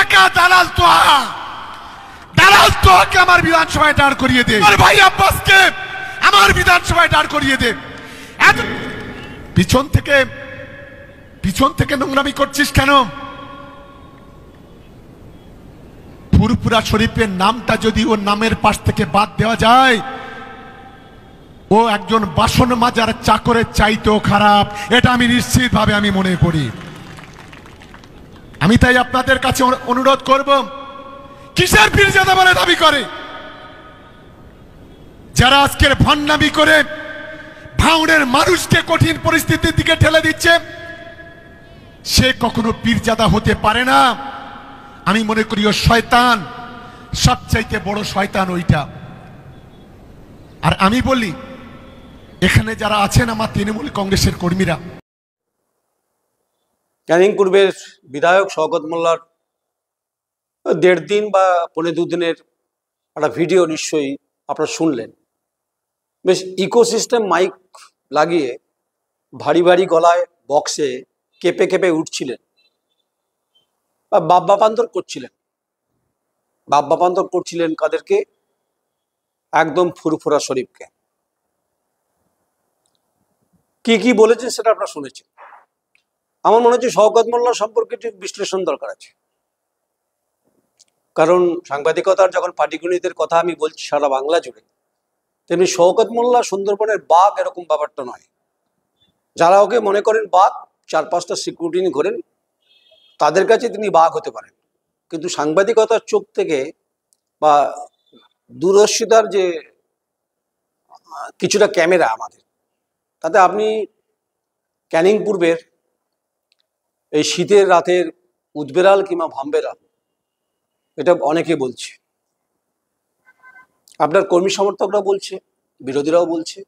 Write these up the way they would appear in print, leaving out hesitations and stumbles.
টাকা দালাল তোহাকে আমার বিধানসভায় দাঁড় করিয়ে দে, আর ভাই আব্বাসকে আমার বিধানসভায় দাঁড় করিয়ে দে। এত পিছন থেকে নোংরামি করছিস কেন? ফুরফুরা শরীফের নামটা যদি ওর নামের পাশ থেকে বাদ দেওয়া যায়, ও একজন বাসন মাজার চাকরের চাইতেও খারাপ, এটা আমি নিশ্চিতভাবে আমি মনে করি। আমি তাই আপনাদের কাছে অনুরোধ করব, কিসের পীরজাদা বলে দাবি করে যারা আজকের ভণ্ডামি করে ভাঙড়ের মানুষকে কঠিন পরিস্থিতির দিকে ঠেলে দিচ্ছে, সে কখনো পীরজাদা হতে পারে না। আমি মনে করি ও শয়তান, সবচাইতে বড় শয়তান ওইটা। আর আমি বলি, এখানে যারা আছেন আমার তৃণমূল কংগ্রেসের কর্মীরা, ক্যানিং পূর্বের বিধায়ক শওকত মোল্লার 1.5 দিন বা 2.5 দিনের একটা ভিডিও নিশ্চয়ই আপনারা শুনলেন। বেশ ইকোসিস্টেম মাইক লাগিয়ে ভারী ভারী গলায় বক্সে কেঁপে কেঁপে উঠছিলেন বা বাপ্পান্তর করছিলেন কাদেরকে? একদম ফুরফুরা শরীফকে। কি বলেছে সেটা আপনারা শুনেছেন। আমার মনে হচ্ছে শওকত মোল্লা সম্পর্কে একটু বিশ্লেষণ দরকার আছে, কারণ সাংবাদিকতার যখন পাটিগণিতের কথা আমি বলছি সারা বাংলা জুড়ে, তেমনি শওকত মোল্লা সুন্দরবনের বাঘ এরকম ব্যাপারটা নয়। যারা ওকে মনে করেন বাঘ, 4-5টা সিকিউরিটি নিয়ে ঘোরেন, তাদের কাছে তিনি বাঘ হতে পারেন, কিন্তু সাংবাদিকতার চোখ থেকে বা দূরদর্শিতার যে কিছুটা ক্যামেরা আমাদের, তাতে আপনি ক্যানিং পূর্বের এই শীতের রাতের উদবেড়াল কিংবা ভাম্বেরাল, এটা অনেকে বলছে, আপনার কর্মী সমর্থকরা বলছে, বিরোধীরাও বলছে,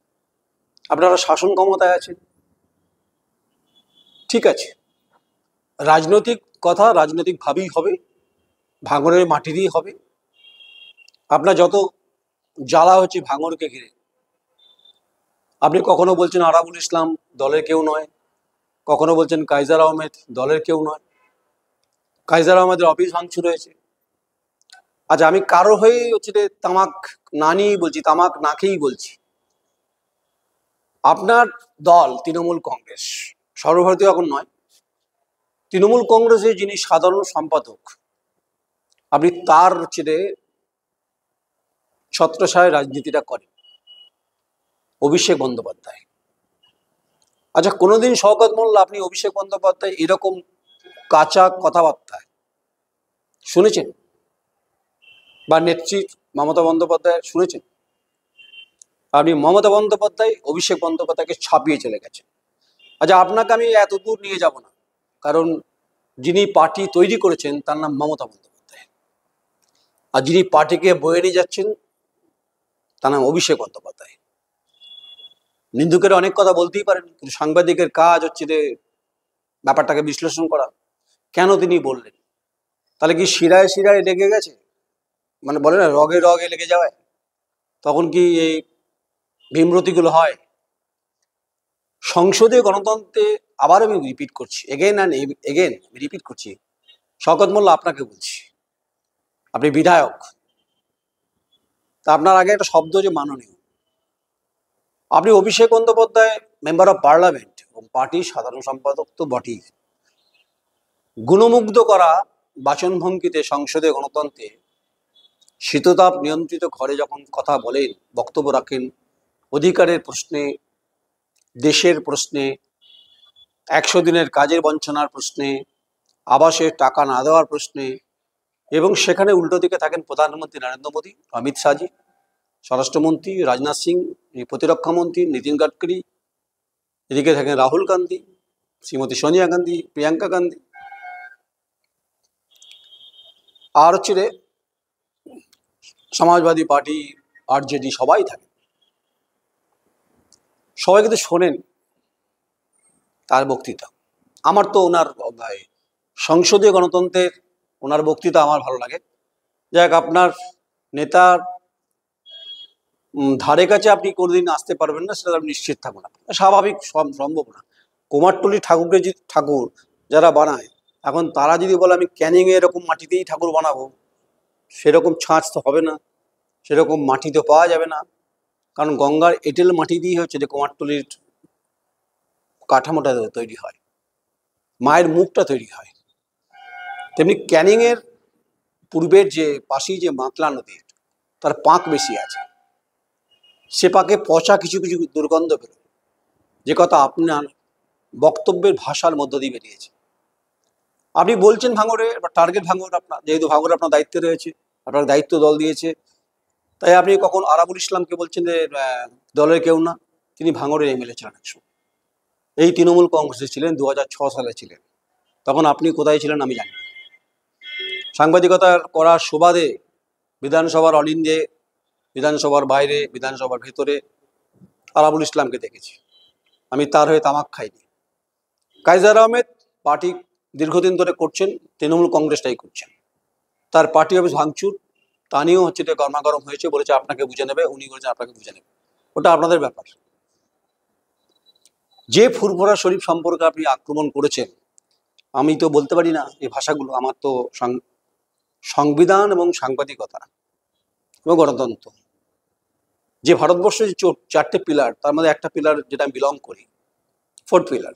আপনারা শাসন ক্ষমতায় আছেন, ঠিক আছে, রাজনৈতিক কথা রাজনৈতিকভাবেই হবে, ভাঙড়ের মাটি দিয়েই হবে। আপনার যত জ্বালা হচ্ছে ভাঙড়কে ঘিরে, আপনি কখনো বলছেন আরাবুল ইসলাম দলের কেউ নয়, কখনো বলছেন কাইজার আহমেদ দলের কেউ নয়, কাইজার আহমেদের অফিস ভাঙচুর হয়েছে। আচ্ছা, আমি কারো হয়ে হচ্ছে তামাক না নিয়েই বলছি, তামাক না খেয়েই বলছি, আপনার দল তৃণমূল কংগ্রেস, সর্বভারতীয় এখন নয়, তৃণমূল কংগ্রেসের যিনি সাধারণ সম্পাদক, আপনি তার ছত্রছায়ায় রাজনীতিটা করেন, অভিষেক বন্দ্যোপাধ্যায়। আচ্ছা, কোনোদিন শওকত মোল্লা আপনি অভিষেক বন্দ্যোপাধ্যায় এরকম কাঁচা কথাবার্তায় শুনেছেন? বা নেত্রী মমতা বন্দ্যোপাধ্যায় শুনেছেন? আপনি মমতা বন্দ্যোপাধ্যায় অভিষেক বন্দ্যোপাধ্যায়কে ছাপিয়ে চলে গেছেন। আচ্ছা, আপনাকে আমি এত দূর নিয়ে যাব না, কারণ যিনি পার্টি তৈরি করেছেন তার নাম মমতা বন্দ্যোপাধ্যায়, আর যিনি পার্টিকে বয়ে নিয়ে যাচ্ছেন তার নাম অভিষেক বন্দ্যোপাধ্যায়। নিন্দুকের অনেক কথা বলতেই পারেন, কিন্তু সাংবাদিকের কাজ হচ্ছে ব্যাপারটাকে বিশ্লেষণ করা। কেন তিনি বললেন? তাহলে কি শিরায় শিরায় লেগে গেছে, মানে বলে না রগে রগে লেগে যাওয়ায়, তখন কি এই বিমূর্তিগুলো হয়? সংসদীয় গণতন্ত্রে আবার আমি রিপিট করছি, এগেন রিপিট করছি, শওকত মোল্লা আপনাকে বলছি, আপনি বিধায়ক, তা আপনার আগে একটা শব্দ যে মাননীয়, আপনি Abhishek Bandyopadhyay member of parliament এবং পার্টির সাধারণ সম্পাদক তো বটেই, গুণমুগ্ধ করা বাচনভঙ্গিতে সংসদীয় গণতন্ত্রে শীততাপ নিয়ন্ত্রিত ঘরে যখন কথা বলেন, বক্তব্য রাখেন, অধিকারের প্রশ্নে, দেশের প্রশ্নে, 100 দিনের কাজের বঞ্চনার প্রশ্নে, আবাসের টাকা না দেওয়ার প্রশ্নে, এবং সেখানে উল্টো দিকে থাকেন প্রধানমন্ত্রী নরেন্দ্র মোদী, অমিত শাহজি, স্বরাষ্ট্রমন্ত্রী রাজনাথ সিং, প্রতিরক্ষা মন্ত্রী নীতিন গাডকারি, এদিকে থাকেন রাহুল গান্ধী, শ্রীমতী সোনিয়া গান্ধী, প্রিয়াঙ্কা গান্ধী, আর হচ্ছে সমাজবাদী পার্টি, আরজেডি, সবাই থাকে। সবাই কিন্তু শোনেন তার বক্তৃতা। আমার তো ওনার সংসদীয় গণতন্ত্রের ওনার বক্তৃতা আমার ভালো লাগে। যাক, আপনার নেতার ধারে কাছে আপনি কোনোদিন আসতে পারবেন না, সেটা আপনি নিশ্চিত থাকুন, স্বাভাবিক, সম্ভব না। কুমারটুলি ঠাকুর যারা বানায়, এখন তারা যদি বলে আমি ক্যানিংয়ে এরকম মাটিতেই ঠাকুর বানাবো, সেরকম ছাঁচ তো হবে না, সেরকম মাটি তো পাওয়া যাবে না, কারণ গঙ্গার এঁটেল মাটি দিয়েই হচ্ছে যে কুমারটুলির কাঠামোটা তৈরি হয়, মায়ের মুখটা তৈরি হয়। তেমনি ক্যানিংয়ের পূর্বের যে পাশেই যে মাতলা নদীর, তার পাঁক বেশি আছে, সে পাকে পচা কিছু কিছু দুর্গন্ধ বেরোয়, যে কথা আপনার বক্তব্যের ভাষার মধ্য দিয়ে বেরিয়েছে। আপনি বলছেন ভাঙড়ে, টার্গেট ভাঙড় আপনার, যেহেতু ভাঙড়ে আপনার দায়িত্বে রয়েছে, আপনার দায়িত্ব দল দিয়েছে, তাই আপনি কখন আরাবুল ইসলামকে বলছেন যে দলের কেউ না, তিনি ভাঙড়ের এমএলএ ছিলেন একসময়, এই তৃণমূল কংগ্রেসে ছিলেন, 2006 সালে ছিলেন, তখন আপনি কোথায় ছিলেন আমি জানি না। সাংবাদিকতা করার সুবাদে বিধানসভার অলিন্দে, বিধানসভার বাইরে, বিধানসভার ভেতরে আরাবুল ইসলামকে দেখেছি, আমি তার হয়ে তামাক খাইনি। কাইজার আহমেদ পার্টি দীর্ঘদিন ধরে করছেন, তৃণমূল কংগ্রেসটাই করছেন, তার পার্টি অফিস ভাঙচুর, তা নিয়েও হচ্ছে যে গরমাগরম হয়েছে, বলেছে আপনাকে বুঝে নেবে, উনি বলেছেন আপনাকে বুঝে নেবে, ওটা আপনাদের ব্যাপার। যে ফুরফুরা শরীফ সম্পর্কে আপনি আক্রমণ করেছেন, আমি তো বলতে পারি না এই ভাষাগুলো, আমার তো সংবিধান এবং সাংবাদিকতা এবং গণতন্ত্র, যে ভারতবর্ষের যে চারটে পিলার, তার মধ্যে একটা পিলার যেটা আমি বিলং করি, ফোর্থ পিলার,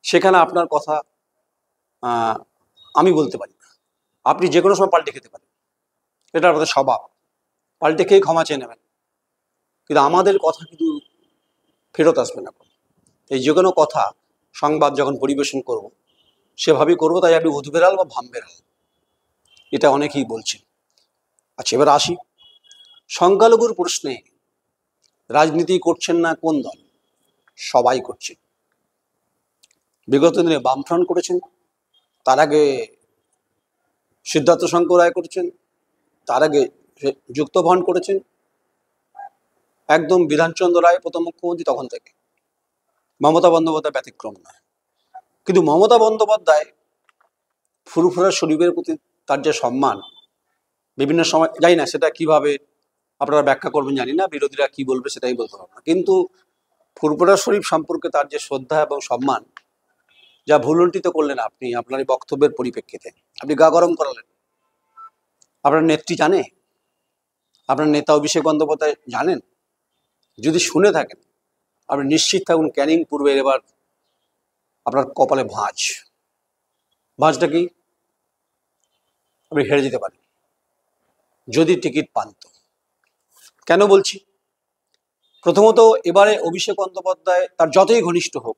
সেখানে আপনার কথা আমি বলতে পারি না। আপনি যে কোনো সময় পাল্টে খেতে পারেন, এটা আপনাদের স্বভাব, পাল্টে খেয়ে ক্ষমা চেয়ে নেবেন, কিন্তু আমাদের কথা কিন্তু ফেরত আসবে না। এই যে কোনো কথা সংবাদ যখন পরিবেশন করব, সেভাবেই করবো, তাই আপনি উধ বেড়াল বা ভাম বেড়াল, এটা অনেকেই বলছেন। আচ্ছা, এবার আসি সংখ্যালঘুর প্রশ্নে। রাজনীতি করছেন না কোন দল? সবাই করছে। বিগত দিনে বামফ্রন্ট করেছেন, তার আগে সিদ্ধার্থ শঙ্কর রায় করেছেন, তার আগে যুক্তভন করেছেন, একদম বিধানচন্দ্র রায় প্রথম মুখ্যমন্ত্রী তখন থেকে। মমতা বন্দ্যোপাধ্যায় ব্যতিক্রম নয়। কিন্তু মমতা বন্দ্যোপাধ্যায় ফুরফুরা শরীফের প্রতি তার যে সম্মান, বিভিন্ন সময় জানি না সেটা কিভাবে আপনারা ব্যাখ্যা করবেন জানি না, বিরোধীরা কি বলবে সেটাই বলতে পারবো না, কিন্তু ফুরফুরা শরীফ সম্পর্কে তার যে শ্রদ্ধা এবং সম্মান, যা ভুলুণ্ঠিত করলেন আপনি আপনার এই বক্তব্যের পরিপ্রেক্ষিতে, আপনি গা গরম করালেন। আপনার নেত্রী জানে? আপনার নেতা অভিষেক বন্দ্যোপাধ্যায় জানেন? যদি শুনে থাকেন, আপনি নিশ্চিত থাকুন ক্যানিং পূর্বের এবার আপনার কপালে ভাঁজ। ভাঁজটা কি? আপনি হেরে যেতে পারেন যদি টিকিট পান তো। কেন বলছি? প্রথমত, এবারে অভিষেক বন্দ্যোপাধ্যায় তার যতই ঘনিষ্ঠ হোক,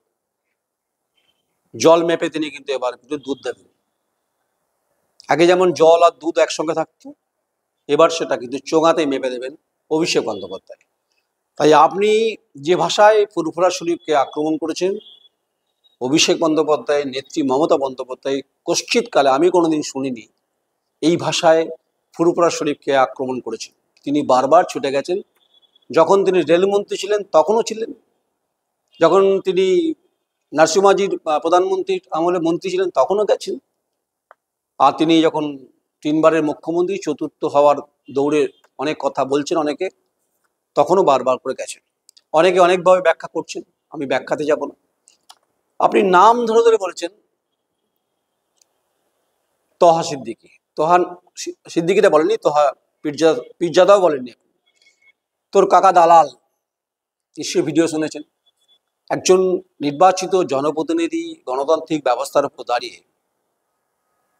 জল মেপে তিনি কিন্তু এবার কিন্তু দুধ দেবেন। আগে যেমন জল আর দুধ একসঙ্গে থাকতো, এবার সেটা কিন্তু চোঙাতেই মেপে দেবেন অভিষেক বন্দ্যোপাধ্যায়। তাই আপনি যে ভাষায় ফুরফুরা শরীফকে আক্রমণ করেছেন, অভিষেক বন্দ্যোপাধ্যায় নেত্রী মমতা বন্দ্যোপাধ্যায় কশ্চিৎকালে আমি কোনোদিন শুনিনি এই ভাষায় ফুরফুরা শরীফকে আক্রমণ করেছেন। তিনি বারবার ছুটে গেছেন, যখন তিনি রেলমন্ত্রী ছিলেন তখনও ছিলেন, যখন তিনি নরসিংহাজির প্রধানমন্ত্রীর আমলে মন্ত্রী ছিলেন তখনও গেছেন, আর তিনি যখন 3বারের মুখ্যমন্ত্রী, চতুর্থ হওয়ার দৌড়ে অনেক কথা বলছেন অনেকে, তখনও বারবার করে গেছেন। অনেকে অনেকভাবে ব্যাখ্যা করছেন, আমি ব্যাখ্যাতে যাব না। আপনি নাম ধরে ধরে বলছেন তহা সিদ্দিকী, তোহা সিদ্দিকিটা বলেননি, তোহা পিরজাদাও বলেননি, তোর কাকা দালাল, নিশ্চয়ই ভিডিও শুনেছেন। একজন নির্বাচিত জনপ্রতিনিধি গণতান্ত্রিক ব্যবস্থার উপর দাঁড়িয়ে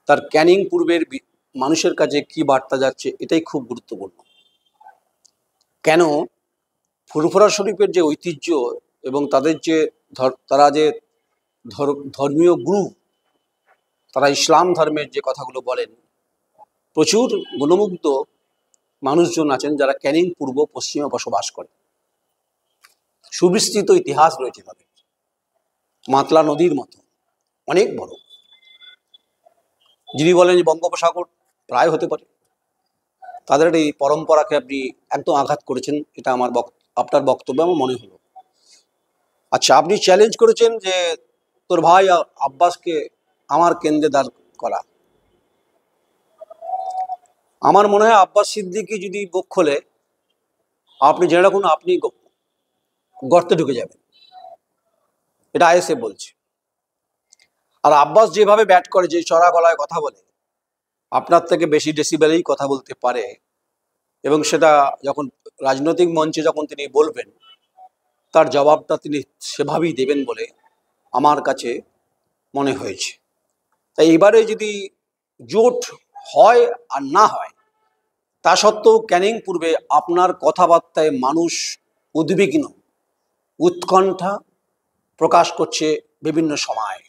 তার ক্যানিং পূর্বের মানুষের কাছে কি বার্তা যাচ্ছে, এটাই খুব গুরুত্বপূর্ণ। কেন ফুরফুরা শরীফের যে ঐতিহ্য এবং তাদের যে তারা যে ধর্মীয় গুরু, তারা ইসলাম ধর্মের যে কথাগুলো বলেন, প্রচুর গুণমুগ্ধ মানুষজন আছেন যারা ক্যানিং পূর্ব পশ্চিমে বসবাস করে। সুবিস্তৃত ইতিহাস রয়েছে তাদের, মাতলা নদীর মতো অনেক বড়। যিনি বলেন যে বঙ্গোপসাগর প্রায় হতে পারে, তাদের এই পরম্পরাকে আপনি একদম আঘাত করেছেন, এটা আমার আপনার বক্তব্য আমার মনে হলো। আচ্ছা, আপনি চ্যালেঞ্জ করেছেন যে তোর ভাই আব্বাসকে আমার কেন্দ্রে দাঁড় করা। আমার মনে হয় আব্বাস সিদ্দিকী যদি বুক খোলে, আপনি জেনে রাখুন আপনি গর্তে ঢুকে যাবেন, এটা আইএসএফ বলছে। আর আব্বাস যেভাবে ব্যাট করে, যে চড়া গলায় কথা বলে, আপনার থেকে বেশি ডেসিবেলেই কথা বলতে পারে, এবং সেটা যখন রাজনৈতিক মঞ্চে যখন তিনি বলবেন, তার জবাবটা তিনি সেভাবেই দেবেন বলে আমার কাছে মনে হয়েছে। তাই এবারে যদি জোট হয় আর না হয়, তা সত্ত্বেও ক্যানিং পূর্বে আপনার কথাবার্তায় মানুষ উদ্বিগ্ন, উৎকণ্ঠা প্রকাশ করছে বিভিন্ন সময়।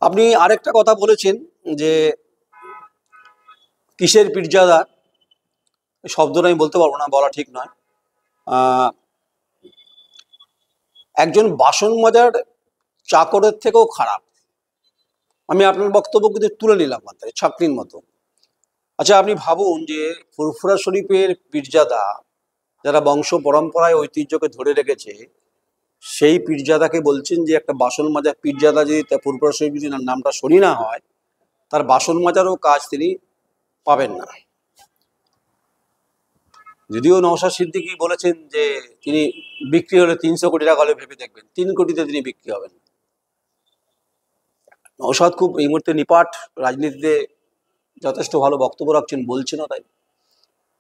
আপনি আরেকটা কথা বলেছেন যে কিসের পীরজাদা, শব্দটা আমি বলতে পারবো না, বলা ঠিক নয়। একজন বাসন মাজার চাকরের থেকেও খারাপ। আমি আপনার বক্তব্য কিন্তু তুলে নিলাম মাত্র ছাকরির মতো। আচ্ছা, আপনি ভাবুন যে ফুরফুরা শরীফের পীরজাদা যারা বংশ পরম্পরায় ঐতিহ্যকে ধরে রেখেছে, সেই পীরজাদাকে বলছেন যে একটা বাসন মাজার পীরজাদা যদি ফুরফুরা শরীফ যদি নামটা সরি না হয়, তার বাসন মাজারও কাজ তিনি পাবেন না। যদিও নওশাদ সিদ্দিকী বলেছেন যে তিনি বিক্রি হলে 300 কোটি টাকা হলে ভেবে দেখবেন, 3 কোটিতে তিনি বিক্রি হবেন। নওশাদ খুব এই মুহূর্তে নিপাট, রাজনীতিতে যথেষ্ট ভালো বক্তব্য রাখছেন, বলছেনও তাই।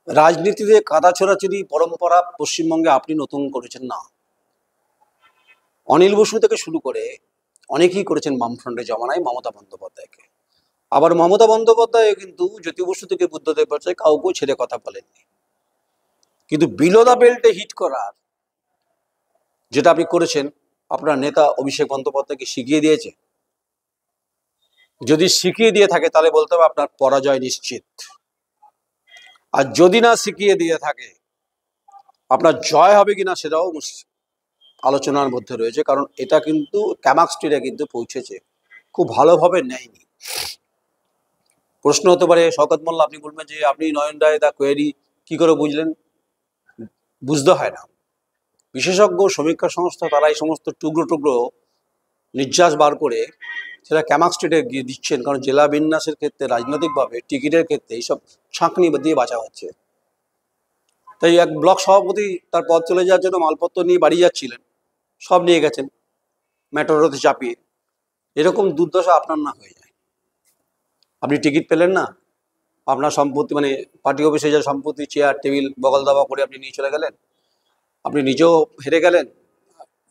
রাজনীতিতে কাদা ছোড়াছুড়ি পরম্পরা পশ্চিমবঙ্গে আপনি নতুন করেছেন না। অনিল বসু থেকে শুরু করে অনেকেই করেছেন বামফ্রন্টের জমানায় মমতা বন্দ্যোপাধ্যায়কে। আবার মমতা বন্দ্যোপাধ্যায় কিন্তু জ্যোতি বসু থেকে বুদ্ধদেব ভট্টাচার্য কাউকেও ছেড়ে কথা বলেননি। কিন্তু বিলো দ্য বেল্টে হিট করার যেটা আপনি করেছেন, আপনার নেতা অভিষেক বন্দ্যোপাধ্যায়কে শিখিয়ে দিয়েছে। যদি শিখিয়ে দিয়ে থাকে তাহলে বলতে হবে আপনার পরাজয় নিশ্চিত। আর যদি না শিখিয়ে দিয়ে থাকে, আপনার জয় হবে কিনা সেটাও আলোচনার মধ্যে রয়েছে, কারণ এটা কিন্তু ক্যামাক্সটিরা কিন্তু পৌঁছেছে, খুব ভালোভাবে নেয়নি। প্রশ্ন হতে পারে শওকত মোল্লা, আপনি বলবেন যে আপনি নয়ন রায় দা কোয়েরি কি করে বুঝলেন? বুঝতে হয় না। বিশেষজ্ঞ সমীক্ষা সংস্থা তারা এই সমস্ত টুকরো টুকরো নির্যাস বার করে সেটা ক্যামাক্সটিতে গিয়ে দিচ্ছেন, কারণ জেলা বিন্যাসের ক্ষেত্রে, রাজনৈতিকভাবে টিকিটের ক্ষেত্রে এইসব ছাঁকনি দিয়ে বাঁচা হচ্ছে। তাই এক ব্লক সভাপতি তার পদ চলে যাওয়ার জন্য মালপত্র নিয়ে বাড়ি যাচ্ছিলেন, সব নিয়ে গেছেন মেট্রোতে চাপিয়ে। এরকম দুর্দশা আপনার না হয়ে যায়। আপনি টিকিট পেলেন না, আপনার সম্পত্তি মানে পার্টি অফিসে যা সম্পত্তি, চেয়ার টেবিল বগল দাবা করে আপনি নিয়ে চলে গেলেন, আপনি নিজেও হেরে গেলেন,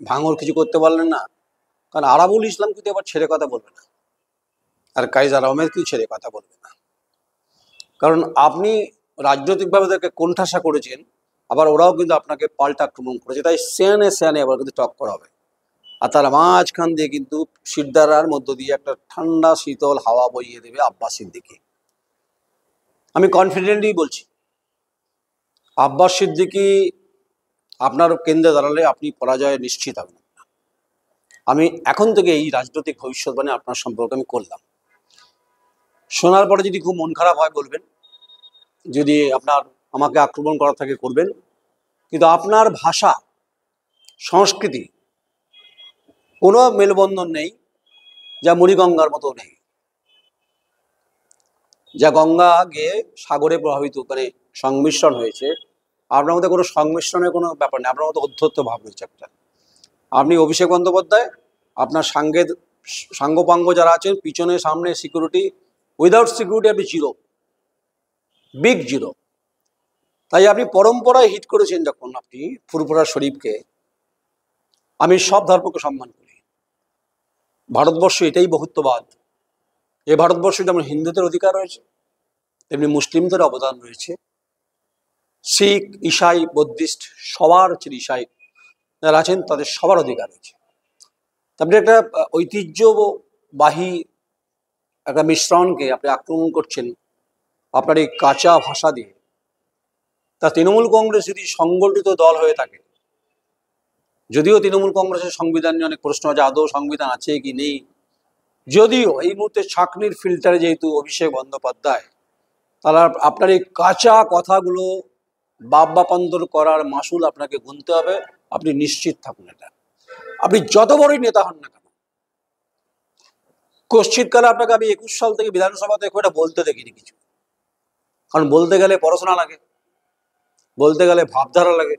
ভাঙর কিছু করতে পারলেন না। কারণ আরাবুল ইসলাম কিন্তু আবার ছেড়ে কথা বলবে না, আর কাইজার আহমেদ কিন্তু ছেড়ে কথা বলবে না, কারণ আপনি রাজনৈতিকভাবে তাদেরকে কোণঠাসা করেছেন, আবার ওরাও কিন্তু আপনাকে পাল্টা আক্রমণ করেছে। তাই সেয়ানে সেয়ানে আবার কিন্তু টক করা হবে। আর তার মাঝখান দিয়ে কিন্তু সিদ্ধারার মধ্য দিয়ে একটা ঠান্ডা শীতল হাওয়া বইয়ে দেবে আব্বাস সিদ্দিকী। আমি কনফিডেন্টলি বলছি, আব্বাস সিদ্দিকী আপনার কেন্দ্রে দাঁড়ালে আপনি পরাজয় নিশ্চিত হবেন। আমি এখন থেকে এই রাজনৈতিক ভবিষ্যৎবাণী আপনার সম্পর্কে আমি করলাম। শোনার পরে যদি খুব মন খারাপ হয় বলবেন, যদি আপনার আমাকে আক্রমণ করা থাকে করবেন, কিন্তু আপনার ভাষা সংস্কৃতি কোনো মেলবন্ধন নেই, যা মুড়িগঙ্গার মতো নেই, যা গঙ্গা গিয়ে সাগরে প্রভাবিত করে সংমিশ্রণ হয়েছে। আপনার মধ্যে কোনো সংমিশ্রণের কোনো ব্যাপার নেই, আপনার মধ্যে অধ্যত্ত ভাব রয়েছে একটা। আপনি অভিষেক বন্দ্যোপাধ্যায়, আপনার সাঙ্গপাঙ্গ যারা আছেন, পিছনে সামনে সিকিউরিটি, উইদাউট সিকিউরিটি আপনি জিরো, বিগ জিরো। তাই আপনি পরম্পরায় হিট করেছেন যখন আপনি ফুরফুরা শরীফকে। আমি সব ধর্মকে সম্মান করি, ভারতবর্ষ এটাই বহুত্ববাদ। এই ভারতবর্ষে যেমন হিন্দুদের অধিকার রয়েছে, তেমনি মুসলিমদের অবদান রয়েছে, শিখ, ঈসাই, বৌদ্ধিস্ট সবার হচ্ছে, ঈসাই যারা আছেন তাদের সবার অধিকার রয়েছে। আপনি একটা ঐতিহ্যবাহী একটা মিশ্রণকে আপনি আক্রমণ করছেন আপনার এই কাঁচা ভাষা দিয়ে। তা তৃণমূল কংগ্রেস যদি সংগঠিত দল হয়ে থাকে, যদিও তৃণমূল কংগ্রেসের সংবিধান নিয়ে অনেক প্রশ্ন আছে, আদৌ সংবিধান আছে কি নেই, যদিও এই মুহূর্তে ছাঁকনির ফিল্টারে যেহেতু অভিষেক বন্দ্যোপাধ্যায়, তাহলে আপনার এই কাঁচা কথাগুলো বাপ্পান্তর করার মাসুল আপনাকে গুনতে হবে। আপনি নিশ্চিত থাকুন, এটা আপনি যত বড়ই নেতা হন না কেন। কশ্চিৎকালে আপনাকে আমি 21 সাল থেকে বিধানসভাতে খুব একটা বলতে দেখিনি কিছু, কারণ বলতে গেলে পড়াশোনা লাগে, বলতে গেলে ভাবধারা লাগে,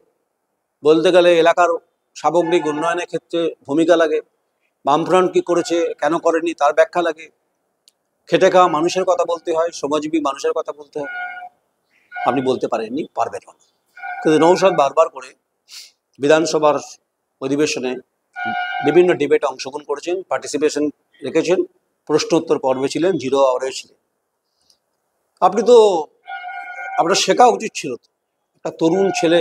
বলতে গেলে এলাকার সামগ্রিক উন্নয়নের ক্ষেত্রে ভূমিকা লাগে, বামফ্রন্ট কি করেছে, কেন করেনি, তার ব্যাখ্যা লাগে। খেটে খাওয়া মানুষের কথা বলতে হয়, শ্রমজীবী মানুষের কথা বলতে হয়। আপনি বলতে পারেননি, পারবেন না। কিন্তু নৌশাদ বারবার করে বিধানসভার অধিবেশনে বিভিন্ন ডিবেটে অংশগ্রহণ করেছেন, পার্টিসিপেশন রেখেছেন, প্রশ্ন উত্তর পর্বে ছিলেন, 0 আওয়ারে ছিলেন। আপনি তো, আপনার শেখা উচিত ছিল তো। একটা তরুণ ছেলে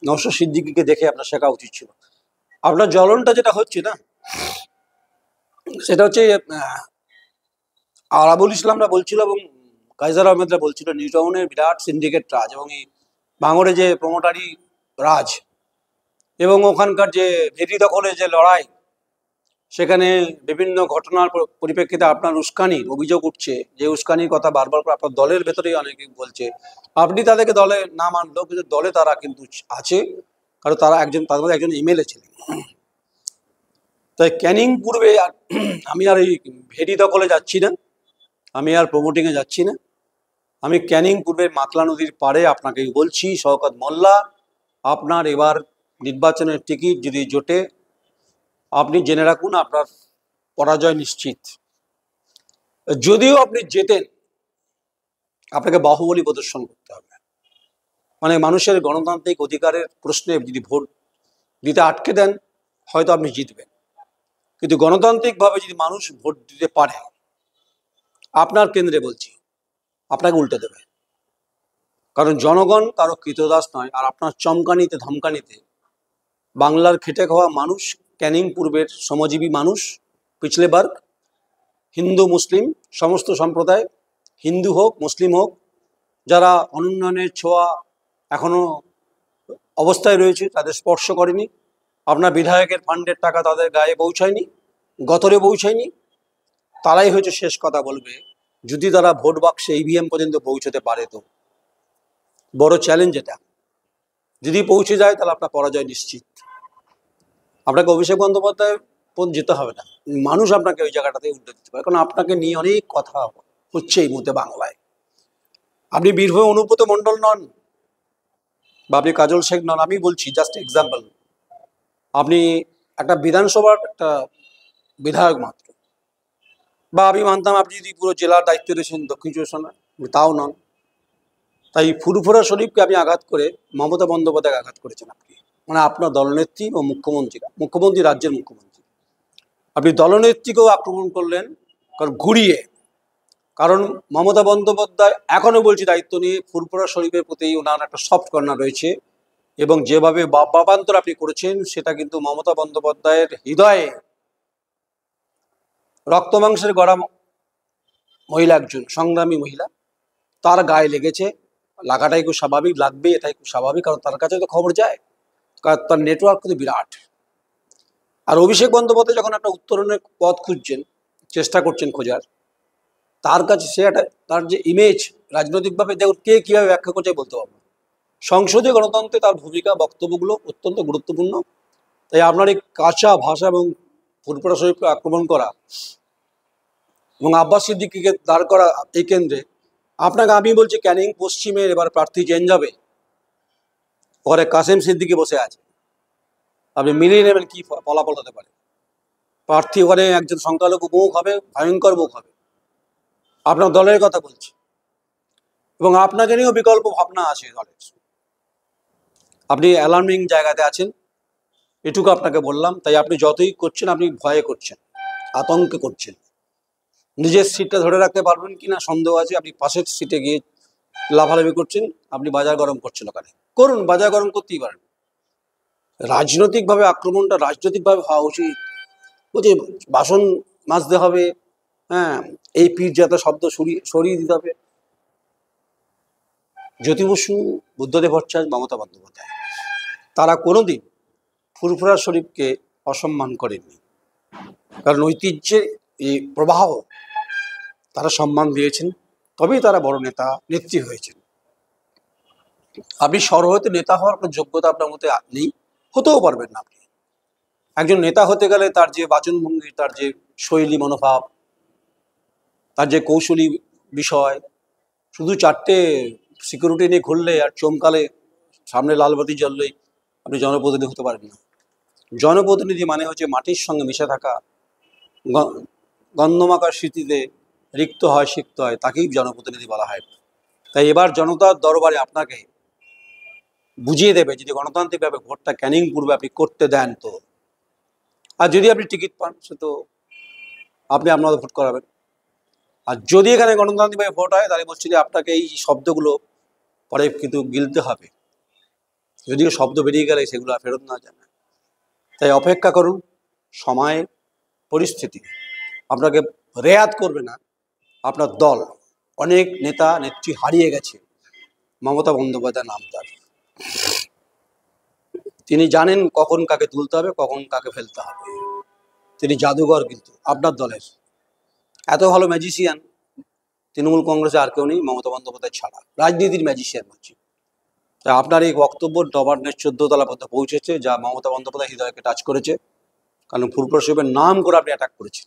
নওশাদ সিদ্দিকীকে দেখে আপনার শেখা উচিত ছিল। আপনার জ্বলনটা যেটা হচ্ছে না, সেটা হচ্ছে আরাবুল ইসলামরা বলছিল এবং কাইজার আহমেদরা বলছিল নিউটাউনের বিরাট সিন্ডিকেট রাজ এবং এই ভাঙড়ে যে প্রমোটারি রাজ এবং ওখানকার যে ভেটি দখলের যে লড়াই, সেখানে বিভিন্ন ঘটনার পরিপ্রেক্ষিতে আপনার উস্কানির অভিযোগ উঠছে, যে উস্কানির কথা বারবার করে আপনার দলের ভেতরেই অনেকে বলছে। আপনি তাদেরকে দলে না মানলেও কিন্তু দলে তারা কিন্তু আছে, কারণ তারা তাদের মধ্যে একজন এমএলএ ছিলেন। তাই ক্যানিং পূর্বে আমি আর এই ভেটি দখলে যাচ্ছি না, আমি আর প্রমোটিংয়ে যাচ্ছি না। আমি ক্যানিং পূর্বে মাতলা নদীর পাড়ে আপনাকে বলছি, শওকত মোল্লা, আপনার এবার নির্বাচনের টিকিট যদি জোটে, আপনি জেনে রাখুন আপনার পরাজয় নিশ্চিত। যদিও আপনি জেতেন, আপনাকে বাহুবলী প্রদর্শন করতে হবে। মানে মানুষের গণতান্ত্রিক অধিকারের প্রশ্নে যদি ভোট দিতে আটকে দেন, হয়তো আপনি জিতবেন। কিন্তু গণতান্ত্রিকভাবে যদি মানুষ ভোট দিতে পারে, আপনার কেন্দ্রে বলছি, আপনাকে উল্টে দেবে। কারণ জনগণ কারো কৃতদাস নয়। আর আপনার চমকানিতে ধমকানিতে বাংলার খেটে খাওয়া মানুষ, ক্যানিং পূর্বের শ্রমজীবী মানুষ, পিছলে বর্গ, হিন্দু মুসলিম সমস্ত সম্প্রদায়, হিন্দু হোক মুসলিম হোক, যারা অনুন্নয়নের ছোঁয়া এখনো অবস্থায় রয়েছে, তাদের স্পর্শ করেনি। আপনার বিধায়কের ফান্ডের টাকা তাদের গায়ে পৌঁছায়নি, গতরে পৌঁছায়নি। তারাই হয়তো শেষ কথা বলবে, যদি তারা ভোট বাক্সে ইভিএম পর্যন্ত পৌঁছতে পারে। তো বড় চ্যালেঞ্জ এটা। যদি পৌঁছে যায় তাহলে আপনার পরাজয় নিশ্চিত। আপনাকে অভিষেক বন্দ্যোপাধ্যায় যেতে হবে না, মানুষ আপনাকে ওই জায়গাটাতে উল্টে দিতে পারে। কারণ আপনাকে নিয়ে অনেক কথা হচ্ছে এই মুহূর্তে বাংলায়। আপনি বীরভূম অনুব্রত মণ্ডল নন, বা আপনি কাজল শেখ নন। আমি বলছি জাস্ট এক্সাম্পল, আপনি একটা বিধানসভার একটা বিধায়ক মাত্র। বা আমি মানতাম আপনি যদি পুরো জেলার দায়িত্বে রয়েছেন দক্ষিণ চব্বিশ পরগনায়, তাও নন। তাই ফুরফুরা শরীফকে আপনি আঘাত করে মমতা বন্দ্যোপাধ্যায় আঘাত করেছেন আপনি, মানে আপনার দলনেত্রী ও মুখ্যমন্ত্রী রাজ্যের মুখ্যমন্ত্রী, আপনি দলনেত্রীকেও আক্রমণ করলেন। কারণ ঘুরিয়ে, কারণ মমতা বন্দ্যোপাধ্যায় এখনো বলছি দায়িত্ব নিয়ে ফুরফুরা শরীফের প্রতি ওনার একটা সফট কর্নার রয়েছে, এবং যেভাবে বাবান্তর আপনি করেছেন সেটা কিন্তু মমতা বন্দ্যোপাধ্যায়ের হৃদয়ে রক্ত মাংসের গড়া মহিলা, একজন সংগ্রামী মহিলা, তার গায়ে লেগেছে। লাগাটাই খুব স্বাভাবিক, লাগবে, এটাই খুব স্বাভাবিক, কারণ তার কাছে তো খবর যায়, কারণ তার নেটওয়ার্ক কিন্তু বিরাট। আর অভিষেক বন্দ্যোপাধ্যায় যখন একটা উত্তরণের পথ খুঁজছেন, চেষ্টা করছেন খোঁজার, তার কাছে সে একটা, তার যে ইমেজ রাজনৈতিকভাবে দেখুন কে কীভাবে ব্যাখ্যা করছে বলতে পারবো। সংসদীয় গণতন্ত্রে তার ভূমিকা, বক্তব্যগুলো অত্যন্ত গুরুত্বপূর্ণ। তাই আপনার এই কাঁচা ভাষা এবং ফুরফুরা শরীফকে আক্রমণ করা এবং আব্বাস সিদ্দিকীকে দাঁড় করা এই কেন্দ্রে, আপনাকে আমি বলছি ক্যানিং পশ্চিমের এবার প্রার্থী চেঞ্জ হবে। পরে কাসেম সিদ্দিকী বসে আছে, আপনি মিলিয়ে নেবেন কি ফলাফল হতে পারে। প্রার্থী ওখানে একজন সংখ্যালঘু মুখ হবে, ভয়ঙ্কর মুখ হবে। আপনার দলের কথা বলছি, এবং আপনাকে নিয়েও বিকল্প ভাবনা আছে দলের। আপনি অ্যালার্মিং জায়গাতে আছেন, এটুকু আপনাকে বললাম। তাই আপনি যতই করছেন, আপনি ভয়ে করছেন, আতঙ্কে করছেন। নিজের সিটটা ধরে রাখতে পারবেন কিনা সন্দেহ আছে। আপনি পাশের সিটে গিয়ে লাফালাফি করছেন, আপনি বাজার গরম করছেন। ওখানে করুন, বাজার গরম করতেই পারেন। রাজনৈতিকভাবে আক্রমণটা রাজনৈতিকভাবে হওয়া উচিত। বলছি বাসন মাজতে হবে, হ্যাঁ, এই পীরজাতা শব্দ সরিয়ে দিতে হবে। জ্যোতি বসু, বুদ্ধদেব ভট্টাচার্য, মমতা বন্দ্যোপাধ্যায়, তারা কোনোদিন ফুরফুরা শরীফকে অসম্মান করেননি। কারণ ঐতিহ্যের এই প্রবাহ তারা সম্মান দিয়েছেন, তবেই তারা বড় নেতা নেত্রী হয়েছেন। আপনি সর্বহতে নেতা হওয়ার কোনো যোগ্যতা আপনার মধ্যে নেই, হতেও পারবেন না। আপনি একজন নেতা হতে গেলে তার যে বাচনভঙ্গি, তার যে শৈলী মনোভাব, তার যে কৌশলী বিষয়, শুধু 4টে সিকিউরিটি নিয়ে ঘুরলে আর চমকালে, সামনে লালবাতি জ্বললেই আপনি জনপ্রতিনিধি হতে পারবেন না। জনপ্রতিনিধি মানে হচ্ছে মাটির সঙ্গে মিশে থাকা, গন্ধমাকার স্মৃতিতে রিক্ত হয়, সিক্ত হয়, তাকেই জনপ্রতিনিধি বলা হয়। তাই এবার জনতার দরবারে আপনাকে বুঝিয়ে দেবে, যদি গণতান্ত্রিকভাবে ভোটটা ক্যানিং পূর্বে আপনি করতে দেন তো। আর যদি আপনি টিকিট পান, সে তো আপনি আপনাদের ভোট করাবেন। আর যদি এখানে গণতান্ত্রিকভাবে ভোট হয়, তাহলে বলছি যে আপনাকে এই শব্দগুলো পরে কিন্তু গিলতে হবে। যদিও শব্দ বেরিয়ে গেলে সেগুলো আর ফেরত না যাবে। তাই অপেক্ষা করুন, সময় পরিস্থিতি আপনাকে রেয়াত করবে না। আপনার দল অনেক নেতা নেত্রী হারিয়ে গেছে, মমতা বন্দ্যোপাধ্যায় নাম তার। তিনি জানেন কখন কাকে তুলতে হবে, কখন কাকে ফেলতে হবে। তিনি জাদুঘর কিন্তু আপনার দলের। এত ভালো ম্যাজিশিয়ান তৃণমূল কংগ্রেসে আর কেউ নেই, মমতা বন্দ্যোপাধ্যায় ছাড়া। রাজনীতির ম্যাজিশিয়ান বলছি। তাই আপনার এই বক্তব্য নবান্নের 14 তলা পর্যন্ত পৌঁছেছে, যা মমতা বন্দ্যোপাধ্যায় হৃদয়কে টাচ করেছে। কারণ ফুলপ্রসবের নাম করে আপনি অ্যাটাক করেছেন।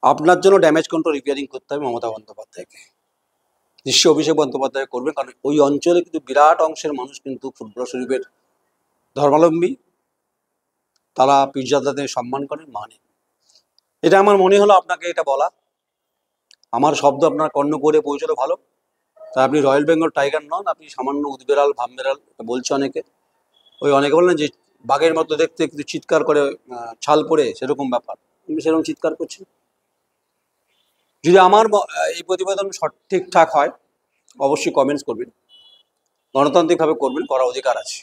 আপনার জন্য ড্যামেজ কন্ট্রোল রিপেয়ারিং করতে হবে মমতা বন্দ্যোপাধ্যায়কে। নিশ্চয়ই অভিষেক বন্দ্যোপাধ্যায় করবে, কারণ ওই অঞ্চলে কিন্তু বিরাট অংশের মানুষ কিন্তু ফুলপুরা শরীফের ধর্মাবলম্বী। তারা পীরজাদাদের সম্মান করেন, মানে। এটা আমার মনে হলো আপনাকে এটা বলা। আমার শব্দ আপনার কর্ণ করে পৌঁছলো ভালো। তা আপনি রয়্যাল বেঙ্গল টাইগার নন, আপনি সামান্য উদবেড়াল, ভামবেড়াল বলছে অনেকে। ওই অনেকে বলেন যে বাঘের মতো দেখতে, কিন্তু চিৎকার করে ছাল পরে, সেরকম ব্যাপার। তুমি সেরকম চিৎকার করছি। যদি আমার এই প্রতিবেদন ঠিকঠাক হয়, অবশ্যই কমেন্টস করবেন, গণতান্ত্রিকভাবে করবেন, করার অধিকার আছে।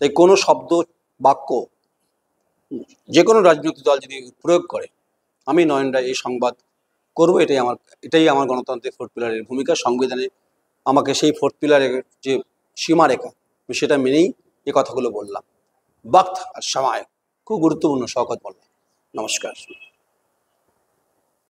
তাই কোনো শব্দ, বাক্য যে কোনো রাজনৈতিক দল যদি প্রয়োগ করে, আমি নয়ন রায় এই সংবাদ করবো। এটাই আমার গণতান্ত্রিক ফোর্থ পিলারের ভূমিকা। সংবিধানে আমাকে সেই ফোর্থ পিলারের যে সীমারেখা, সেটা মেনেই এই কথাগুলো বললাম। বক্ত আর সময় খুব গুরুত্বপূর্ণ, শওকত মোল্লা। নমস্কার।